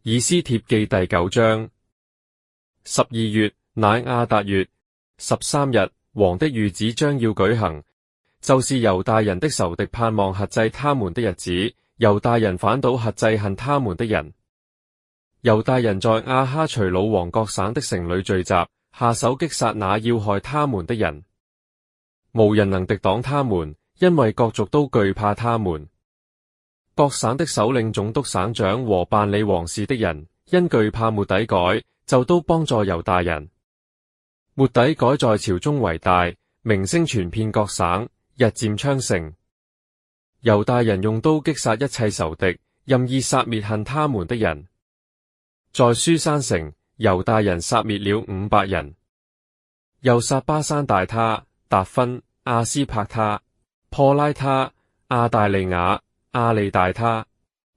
以斯帖記第9章。12月，乃亞達月13日，王的諭旨將要舉行，就是猶大人的仇敵盼望轄制他們的日子，猶大人反倒轄制恨他們的人。猶大人在亞哈隨魯王各省的城裏聚集，下手擊殺那要害他們的人，無人能敵擋他們，因為各族都懼怕他們。各省的首領、總督、省長和辦理王事的人，因懼怕末底改，就都幫助猶大人。末底改在朝中為大，名聲傳遍各省，日漸昌盛。猶大人用刀擊殺一切仇敵，任意殺滅恨他們的人。在書珊城，猶大人殺滅了500人，又殺巴珊大他、達芬、亞斯帕他、破拉他、亞大利雅、亞利大他、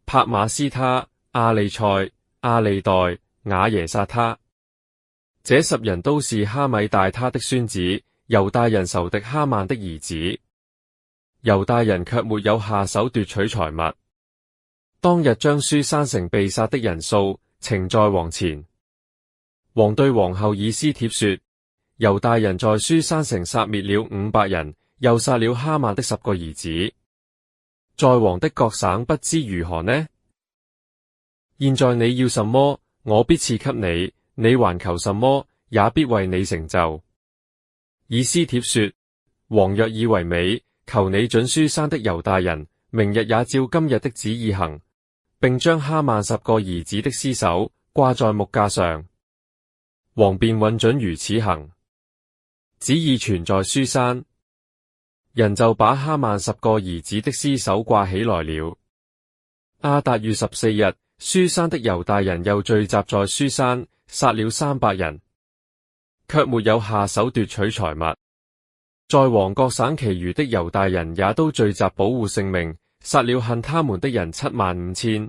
帕馬斯他、亞利賽、亞利代、雅耶撒他。這10人都是哈米大他的孫子，猶大人仇敵哈曼的兒子。猶大人卻沒有下手奪取財物。當日將書珊城被殺的人數呈在王前。王對王后以斯帖說：猶大人在書珊城殺滅了500人，又殺了哈曼的10個兒子。在王的各省不知如何呢？現在你要什麼，我必賜給你；你還求什麼，也必為你成就。以斯帖說：王若以為美，求你准書珊的猶大人，明日也照今日的旨意行，並將哈曼10個兒子的屍首掛在木架上。王便允准如此行。旨意傳在書珊，人就把哈曼10個兒子的屍首掛起來了。亞達月14日，書珊的猶大人又聚集在書珊，殺了300人，卻沒有下手奪取財物。在王各省其餘的猶大人也都聚集保護性命，殺了恨他們的人75000，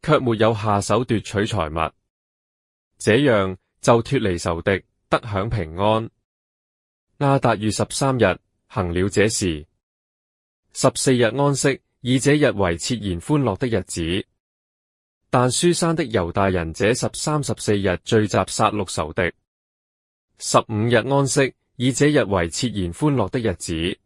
卻沒有下手奪取財物。這樣就脫離仇敵，得享平安。亞達月13日，行了這事。14日安息，以這日為設筵歡樂的日子。但書珊的猶大人這13、14日聚集殺戮仇敵。15日安息，以這日為設筵歡樂的日子。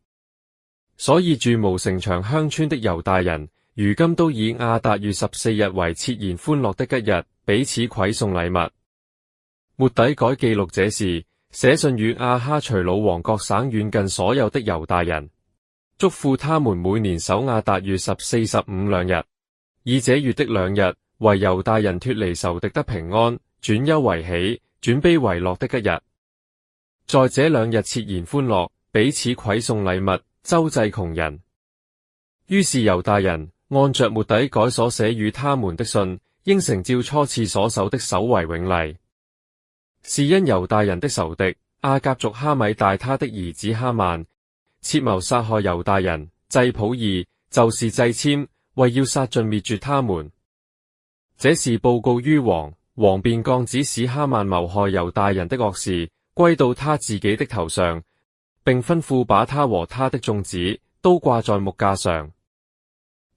所以住無城牆鄉村的猶大人，如今都以亞達月14日為設筵歡樂的吉日，彼此饋送禮物。末底改記錄這事，寫信與亞哈隨魯王各省遠近所有的猶大人，囑咐他們每年守亞達月14、15 2日，以這月的2日為猶大人脫離仇敵得平安，轉憂為喜，轉悲為樂的吉日。在這2日設筵歡樂，彼此饋送禮物，周濟窮人。於是猶大人按着末底改所寫與他們的信，應承照初次所守的守為永例。是因猶大人的仇敵亞甲族哈米大他的兒子哈曼，設謀殺害猶大人，製普珥，就是掣籤，為要殺盡滅絕他們。這事報告於王，王便降旨使哈曼謀害猶大人的惡事歸到他自己的頭上，並吩咐把他和他的眾子都掛在木架上。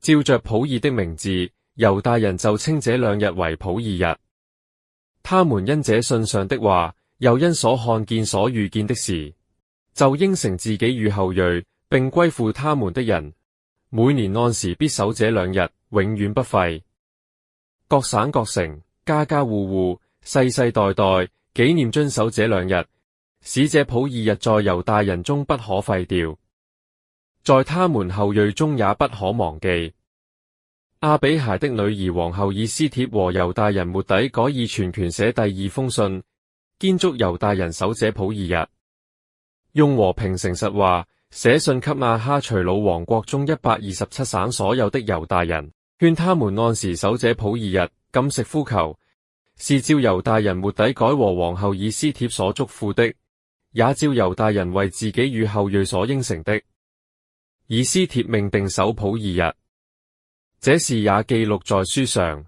照着普珥的名字，猶大人就稱這2日為普珥日。他們因這信上的話，又因所看見所遇見的事，就應承自己與後裔，並歸附他們的人，每年按時必守這2日，永遠不廢。各省各城，家家戶戶，世世代代，紀念遵守這2日，使這普珥日在猶大人中不可廢掉，在他們後裔中也不可忘記。亞比孩的女兒王后以斯帖和猶大人末底改以全權寫第2封信，堅囑猶大人守這普珥日，用和平誠實話寫信給亞哈隨魯王國中127省所有的猶大人，勸他們按時守這普珥日，禁食呼求，是照猶大人末底改和王后以斯帖所囑咐的，也照猶大人為自己與後裔所應承的。以斯帖命定守普珥日。這事也記錄在書上。